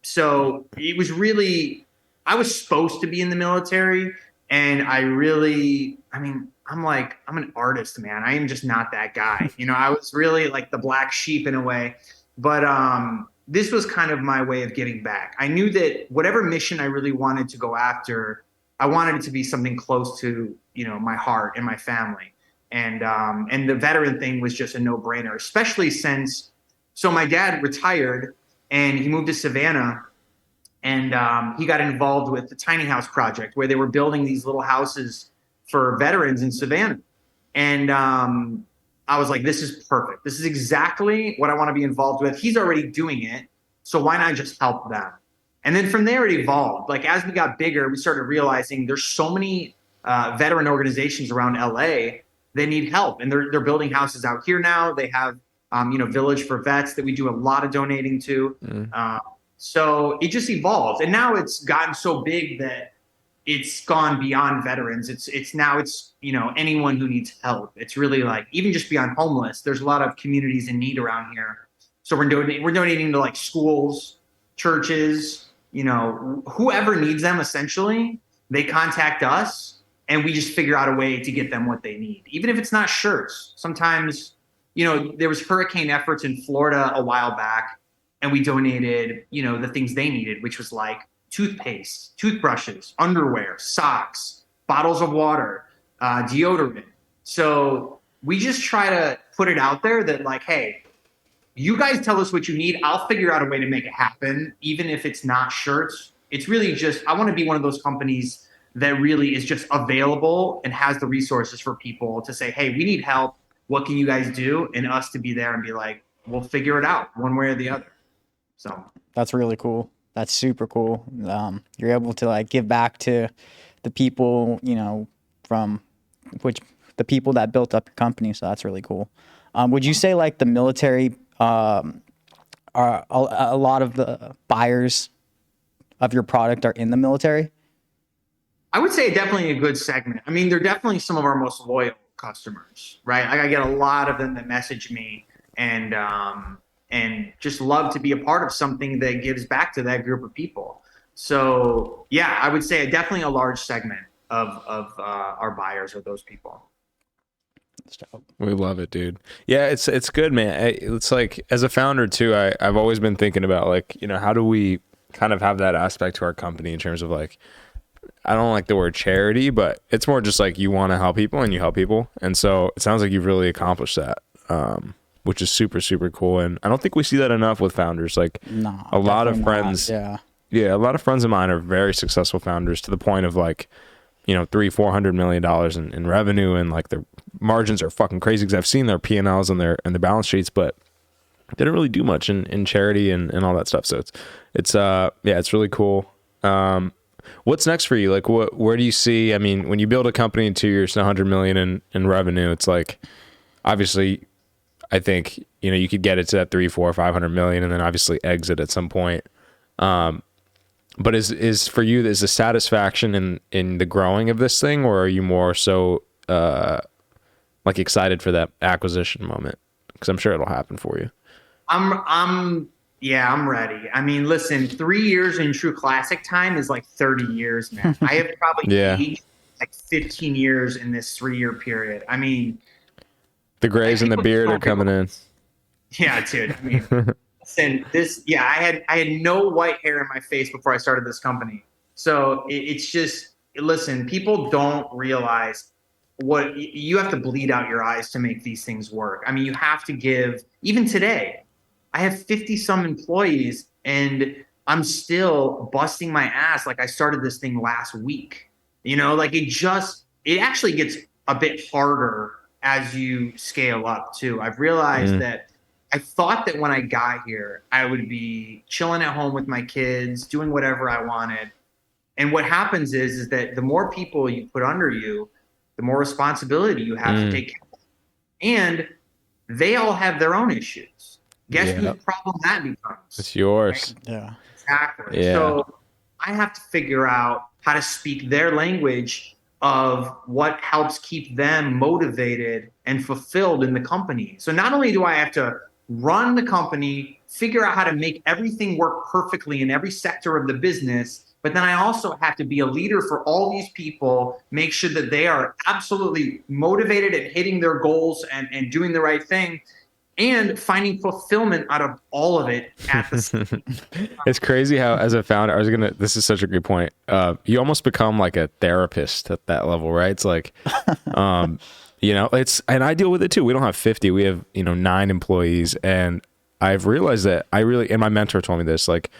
So it was really, I was supposed to be in the military, and I'm an artist, man. I am just not that guy. I was really like the black sheep in a way, but this was kind of my way of giving back. I knew that whatever mission I really wanted to go after, I wanted it to be something close to, my heart and my family. And the veteran thing was just a no-brainer, especially since, so my dad retired and he moved to Savannah, and he got involved with the Tiny House Project, where they were building these little houses for veterans in Savannah. And I was like, this is perfect. This is exactly what I want to be involved with. He's already doing it, so why not just help them? And then from there, it evolved. Like as we got bigger, we started realizing there's so many veteran organizations around LA that need help, and they're building houses out here now. They have Village for Vets that we do a lot of donating to. So it just evolved, and now it's gotten so big that it's gone beyond veterans. It's anyone who needs help. It's really like even just beyond homeless. There's a lot of communities in need around here. So we're donating to like schools, churches, whoever needs them. Essentially, they contact us, and we just figure out a way to get them what they need. Even if it's not shirts. Sometimes, there was hurricane efforts in Florida a while back, and we donated, the things they needed, which was like toothpaste, toothbrushes, underwear, socks, bottles of water, deodorant. So we just try to put it out there that like, hey, you guys tell us what you need. I'll figure out a way to make it happen, even if it's not shirts. It's really just, I want to be one of those companies that really is just available and has the resources for people to say, hey, we need help. What can you guys do? And us to be there and be like, we'll figure it out one way or the other. So that's really cool. That's super cool. You're able to like give back to the people, from the people that built up your company. So that's really cool. Would you say like the military are a lot of the buyers of your product are in the military? I would say definitely a good segment. I mean, they're definitely some of our most loyal customers, right? Like I get a lot of them that message me and just love to be a part of something that gives back to that group of people. So yeah, I would say definitely a large segment of our buyers are those people. We love it, dude. Yeah, it's good, man. It's like as a founder too, I've always been thinking about like, you know, how do we kind of have that aspect to our company in terms of like, I don't like the word charity, but it's more just like you want to help people and you help people. And so it sounds like you've really accomplished that, which is super, super cool. And I don't think we see that enough with founders. Like a lot of friends, a lot of friends of mine are very successful founders to the point of like, you know, $300-400 million in revenue, and like their margins are fucking crazy because I've seen their P&Ls and their balance sheets, but they don't really do much in charity and all that stuff. So it's really cool. What's next for you? Like where do you see, I mean, when you build a company in 2 years to 100 million in revenue, it's like, obviously I think, you know, you could get it to that 300, 400, 500 million and then obviously exit at some point. But is for you, is the satisfaction in the growing of this thing, or are you more so like excited for that acquisition moment? Because I'm sure it'll happen for you. I'm ready. I mean, listen, 3 years in true classic time is like 30 years, man. I have probably aged like 15 years in this 3-year period. I mean, the grays and the beard are coming in. Yeah, dude. I mean, listen, I had no white hair in my face before I started this company. So it's just, listen, people don't realize what you have to bleed out your eyes to make these things work. I mean, you have to give, even today, I have 50 some employees and I'm still busting my ass like I started this thing last week. You know, like it actually gets a bit harder as you scale up too. I've realized that I thought that when I got here, I would be chilling at home with my kids, doing whatever I wanted. And what happens is that the more people you put under you, the more responsibility you have to take care of. And they all have their own issues. Guess whose problem that becomes? It's yours. Right? Yeah. Exactly. Yeah. So I have to figure out how to speak their language of what helps keep them motivated and fulfilled in the company. So not only do I have to run the company, figure out how to make everything work perfectly in every sector of the business, but then I also have to be a leader for all these people, make sure that they are absolutely motivated at hitting their goals and doing the right thing, and finding fulfillment out of all of it at the same time. It's crazy how, as a founder, this is such a great point. You almost become like a therapist at that level, right? It's like, you know, and I deal with it too. We don't have 50, we have, 9 employees. And I've realized that and my mentor told me this, like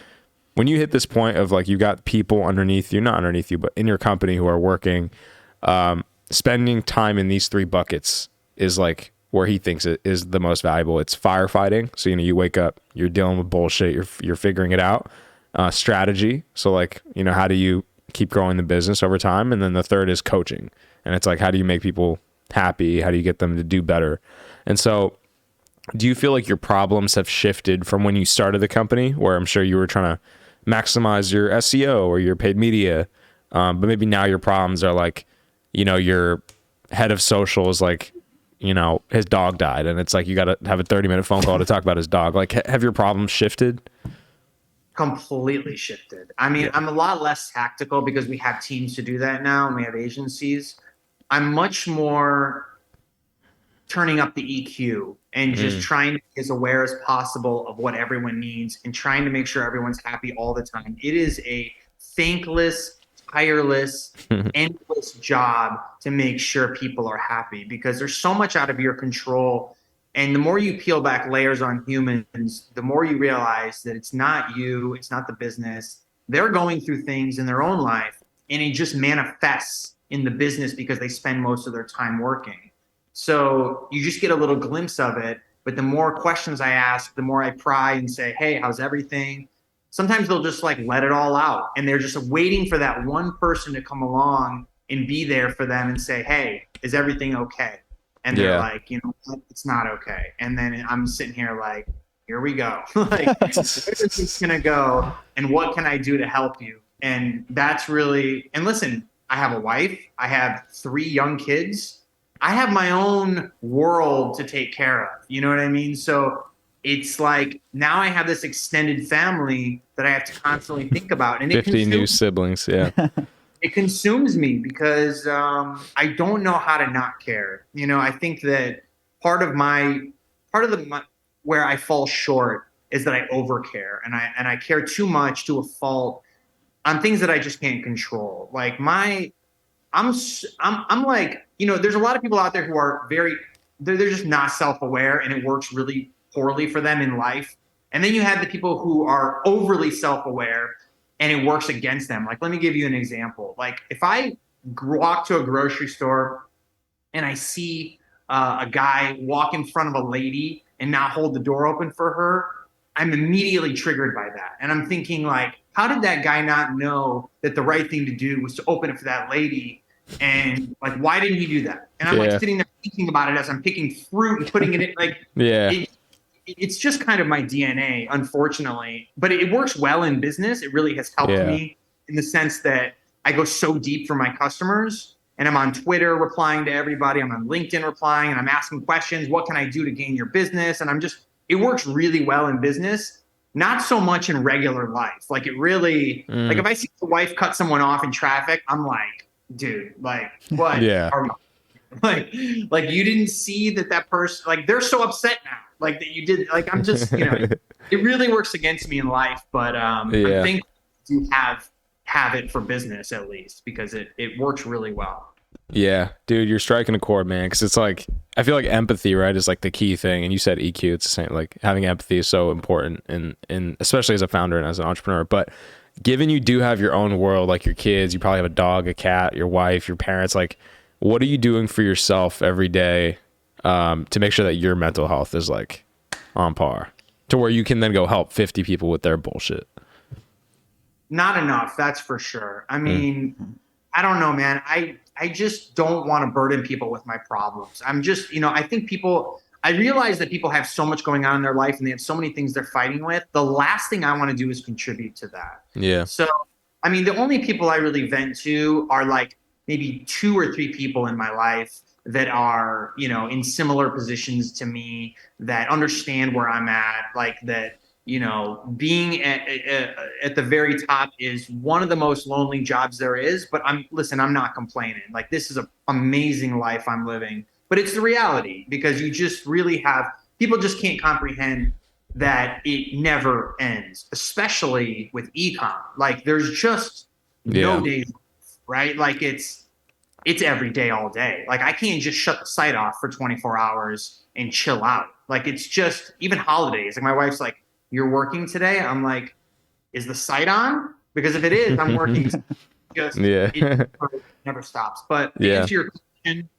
when you hit this point of like, you've got people underneath you, not underneath you, but in your company who are working, spending time in these 3 buckets is like where he thinks it is the most valuable. It's firefighting. So, you wake up, you're dealing with bullshit, you're figuring it out. Strategy. So like, how do you keep growing the business over time? And then the third is coaching. And it's like, how do you make people happy? How do you get them to do better? And so do you feel like your problems have shifted from when you started the company, where I'm sure you were trying to maximize your SEO or your paid media, but maybe now your problems are like, your head of social is like, his dog died, and it's like you got to have a 30-minute phone call to talk about his dog. Like, have your problems shifted? Completely shifted. I mean, I'm a lot less tactical because we have teams to do that now, and we have agencies. I'm much more turning up the EQ and just trying to be as aware as possible of what everyone needs and trying to make sure everyone's happy all the time. It is a thankless, tireless, endless job to make sure people are happy because there's so much out of your control. And the more you peel back layers on humans, the more you realize that it's not you, it's not the business. They're going through things in their own life, and it just manifests in the business because they spend most of their time working. So you just get a little glimpse of it. But the more questions I ask, the more I pry and say, hey, how's everything? Sometimes they'll just like let it all out, and they're just waiting for that one person to come along and be there for them and say, hey, is everything okay? And they're like, you know, it's not okay. And then I'm sitting here like, here we go. Like, where is this gonna go? And what can I do to help you? And that's really, and listen, I have a wife, I have 3 young kids. I have my own world to take care of. You know what I mean? So it's like now I have this extended family that I have to constantly think about. And 50 new siblings. Yeah. It consumes me because I don't know how to not care. You know, I think that part of where I fall short is that I overcare and I care too much to a fault on things that I just can't control. Like I'm like, you know, there's a lot of people out there who are they're just not self-aware, and it works really poorly for them in life. And then you have the people who are overly self-aware and it works against them. Like, let me give you an example. Like, if I walk to a grocery store and I see a guy walk in front of a lady and not hold the door open for her, I'm immediately triggered by that. And I'm thinking, like, how did that guy not know that the right thing to do was to open it for that lady? And like, why didn't he do that? And I'm like sitting there thinking about it as I'm picking fruit and putting it in, like, it's just kind of my DNA, unfortunately. But it works well in business. It really has helped me in the sense that I go so deep for my customers, and I'm on Twitter replying to everybody. I'm on LinkedIn replying, and I'm asking questions. What can I do to gain your business? And it works really well in business, not so much in regular life. Like, it really, like, if I see the wife cut someone off in traffic, I'm like, dude, like, what? Are we, like you didn't see that person, like, they're so upset now, like, that you did. Like, I'm just, you know, it really works against me in life, but I think you have it for business, at least, because it works really well. Yeah, dude, you're striking a chord, man. Because it's like, I feel like empathy, right, is like the key thing. And you said EQ. It's the same. Like, having empathy is so important, and especially as a founder and as an entrepreneur. But given you do have your own world, like your kids, you probably have a dog, a cat, your wife, your parents. Like, what are you doing for yourself every day to make sure that your mental health is like on par, to where you can then go help 50 people with their bullshit? Not enough, that's for sure. I mean, I don't know, man. I just don't want to burden people with my problems. I'm just, you know, I realize that people have so much going on in their life and they have so many things they're fighting with. The last thing I want to do is contribute to that. Yeah. So, I mean, the only people I really vent to are like maybe 2 or 3 people in my life that are, you know, in similar positions to me, that understand where I'm at, like that, you know, being at the very top is one of the most lonely jobs there is. But I'm not complaining. Like, this is an amazing life I'm living, but it's the reality, because you just really people just can't comprehend that it never ends, especially with ecom. Like, there's just no days, right? Like, it's every day, all day. Like, I can't just shut the site off for 24 hours and chill out. Like, it's just, even holidays. Like, my wife's like, you're working today? I'm like, is the site on? Because if it is, I'm working. It never stops. But to answer your question,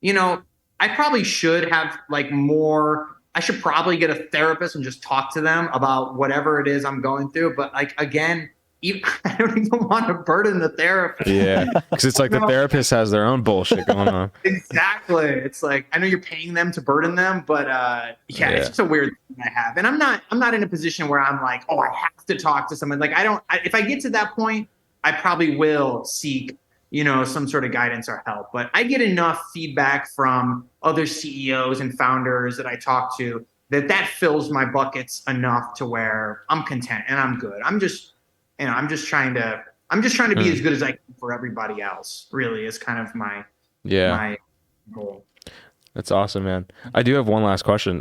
you know, I probably should have like I should probably get a therapist and just talk to them about whatever it is I'm going through. But like, again, I don't even want to burden the therapist. Yeah, because it's like the therapist has their own bullshit going on. Exactly. It's like, I know you're paying them to burden them, but it's just a weird thing I have. And I'm not in a position where I'm like, oh, I have to talk to someone. Like, if I get to that point, I probably will seek, you know, some sort of guidance or help. But I get enough feedback from other CEOs and founders that I talk to that fills my buckets enough to where I'm content and I'm good. I'm just trying to be as good as I can for everybody else, really, is kind of my goal. That's awesome, man. I do have one last question.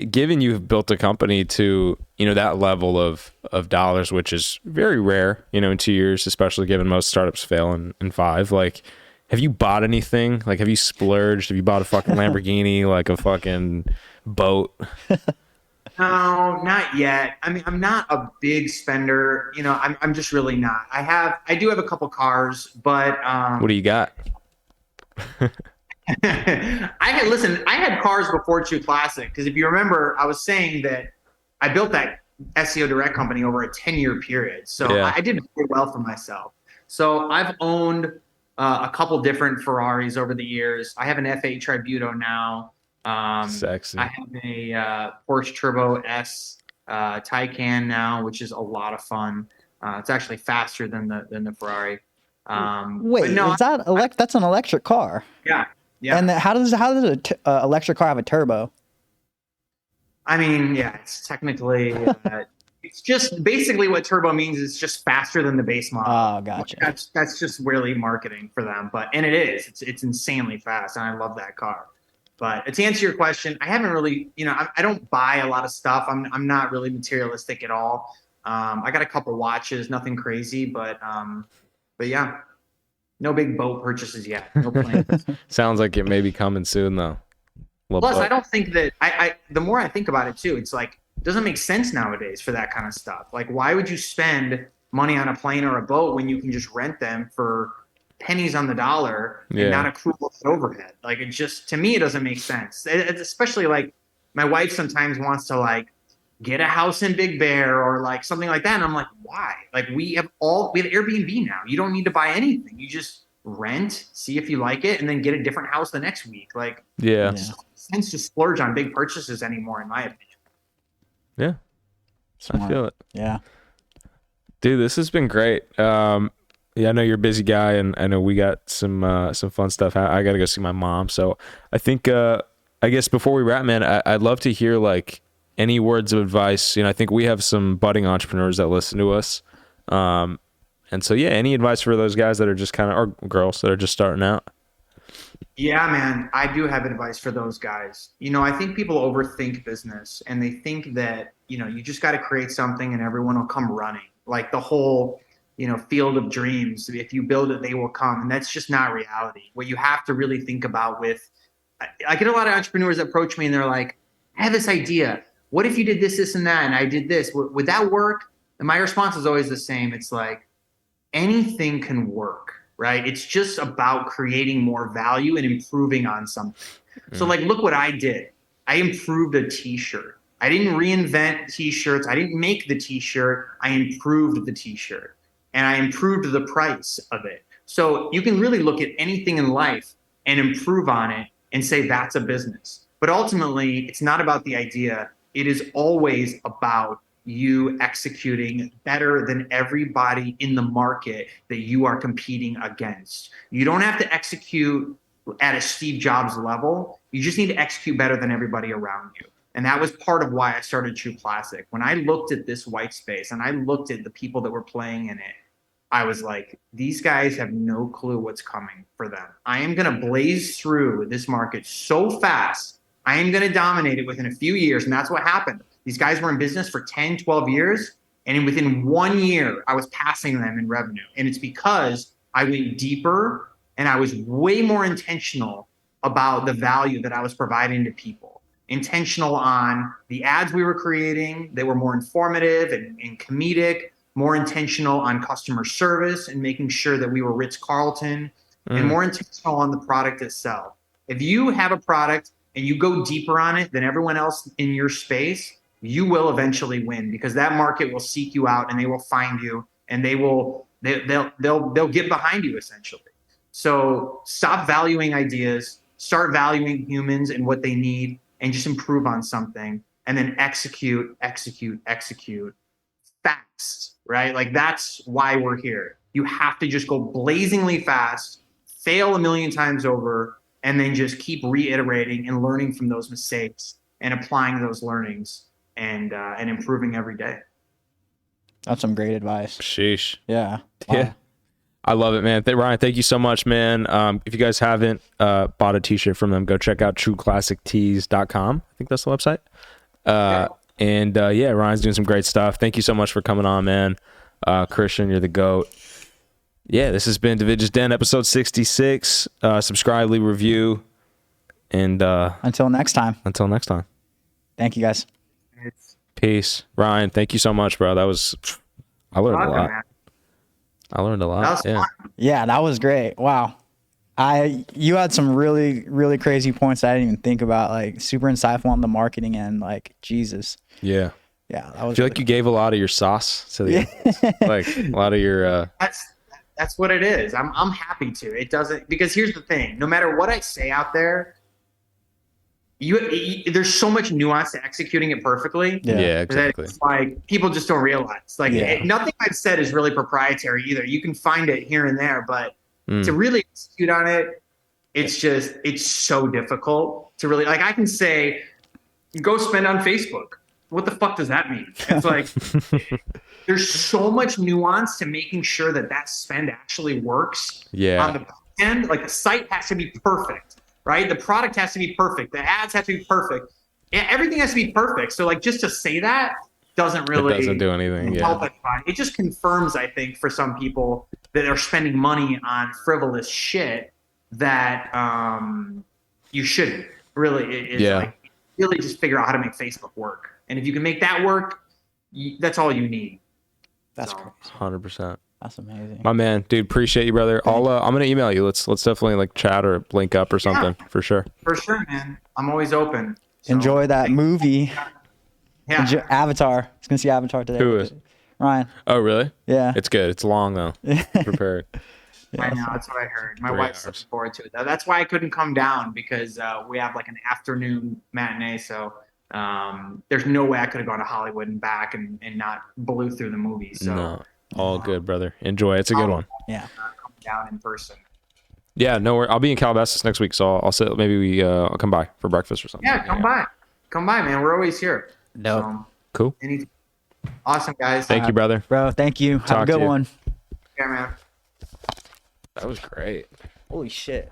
Given you've built a company to, you know, that level of dollars, which is very rare, you know, in 2 years, especially given most startups fail in 5, like, have you bought anything? Like, have you splurged? Have you bought a fucking Lamborghini, like a fucking boat? No, not yet. I mean, I'm not a big spender. You know, I'm just really not. I do have a couple cars, but what do you got? I had cars before True Classic, because if you remember, I was saying that I built that SEO direct company over a 10-year period. So I did very well for myself. So I've owned a couple different Ferraris over the years. I have an F8 Tributo now. Sexy. I have a Porsche Turbo S Taycan now, which is a lot of fun. It's actually faster than the Ferrari. Wait, no, is that that's an electric car? Yeah, yeah. And how does an electric car have a turbo? I mean, yeah, it's technically it's just basically what turbo means is just faster than the base model. Oh, gotcha. That's just really marketing for them, and it is. It's insanely fast, and I love that car. But to answer your question, I haven't really, I don't buy a lot of stuff. I'm not really materialistic at all. I got a couple watches, nothing crazy, but yeah, no big boat purchases yet. No plans. Sounds like it may be coming soon though. Plus, I don't think that the more I think about it too, it's like, it doesn't make sense nowadays for that kind of stuff. Like, why would you spend money on a plane or a boat when you can just rent them for pennies on the dollar and not accrue overhead? Like, it just, to me, it doesn't make sense. It's especially like my wife sometimes wants to like get a house in Big Bear or like something like that. And I'm like, why? Like, we have Airbnb now. You don't need to buy anything. You just rent, see if you like it, and then get a different house the next week. Like, it just doesn't make sense to splurge on big purchases anymore, in my opinion. Yeah. I feel it. Yeah. Dude, this has been great. Yeah, I know you're a busy guy, and I know we got some fun stuff. I got to go see my mom. So I think, I guess before we wrap, man, I'd love to hear like any words of advice. I think we have some budding entrepreneurs that listen to us. And so, yeah, any advice for those guys that are just or girls that are just starting out? Yeah, man, I do have advice for those guys. I think people overthink business, and they think that, you just got to create something and everyone will come running. Like the whole, field of dreams. If you build it, they will come. And that's just not reality. What you have to really think about I get a lot of entrepreneurs that approach me and they're like, I have this idea. What if you did this, this, and that, and I did this? Would that work? And my response is always the same. It's like, anything can work, right? It's just about creating more value and improving on something. So like, look what I did. I improved a t-shirt. I didn't reinvent t-shirts. I didn't make the t-shirt. I improved the t-shirt, and I improved the price of it. So you can really look at anything in life and improve on it and say that's a business. But ultimately, it's not about the idea. It is always about you executing better than everybody in the market that you are competing against. You don't have to execute at a Steve Jobs level. You just need to execute better than everybody around you. And that was part of why I started True Classic. When I looked at this white space and I looked at the people that were playing in it, I was like, these guys have no clue what's coming for them. I am going to blaze through this market so fast. I am going to dominate it within a few years. And that's what happened. These guys were in business for 10, 12 years. And within 1 year, I was passing them in revenue. And it's because I went deeper and I was way more intentional about the value that I was providing to people. Intentional on the ads we were creating. They were more informative and comedic, more intentional on customer service and making sure that we were Ritz-Carlton, and more intentional on the product itself. If you have a product and you go deeper on it than everyone else in your space, you will eventually win, because that market will seek you out and they will find you, and they'll get behind you essentially. So stop valuing ideas, start valuing humans and what they need, and just improve on something, and then execute fast, right? Like, that's why we're here. You have to just go blazingly fast, fail a million times over, and then just keep reiterating and learning from those mistakes and applying those learnings and improving every day. That's some great advice. Sheesh. Yeah. Wow. Yeah. I love it, man. Ryan, thank you so much, man. If you guys haven't bought a t-shirt from them, go check out trueclassictees.com. I think that's the website. And yeah, Ryan's doing some great stuff. Thank you so much for coming on, man. Christian, you're the GOAT. Yeah, this has been Divij's Den, episode 66. Subscribe, leave a review. And until next time. Thank you, guys. Peace. Ryan, thank you so much, bro. I learned a lot. Yeah. Yeah, that was great. Wow. You had some really, really crazy points that I didn't even think about, like super insightful on the marketing end, like Jesus. Yeah. Yeah. That was I feel like you gave a lot of your sauce to the like a lot of your That's what it is. I'm happy to. It doesn't, because here's the thing. No matter what I say out there, there's so much nuance to executing it perfectly. Yeah, That exactly. it's like people just don't realize. Like nothing I've said is really proprietary either. You can find it here and there, but to really execute on it, it's so difficult to really, like, I can say, go spend on Facebook. What the fuck does that mean? It's like, there's so much nuance to making sure that spend actually works on the back end. Like, the site has to be perfect, right? The product has to be perfect. The ads have to be perfect. Everything has to be perfect. So, like, just to say that doesn't really do anything. help it. It just confirms, I think, for some people that are spending money on frivolous shit that you shouldn't. Really, like, really just figure out how to make Facebook work. And if you can make that work, that's all you need. That's crazy. 100%. That's amazing. My man, dude, appreciate you, brother. I'm gonna email you. Let's definitely like chat or link up or something for sure. For sure, man. I'm always open. So, enjoy that movie. Yeah. Avatar. I was gonna see Avatar today. Who is? Ryan. Oh, really? Yeah. It's good. It's long though. Prepared. I know, that's what I heard. My wife's looking forward to it. That's why I couldn't come down, because we have like an afternoon matinee. So there's no way I could have gone to Hollywood and back and not blew through the movie. So no, all good, brother. Enjoy. It's a good one. Yeah. Come down in person. Yeah, no, I'll be in Calabasas next week, so I'll say maybe I'll come by for breakfast or something. Yeah, come by, man. We're always here. No. So, cool. Awesome, guys. Thank you, brother. Bro, thank you. Have a good one. Yeah, man. That was great. Holy shit.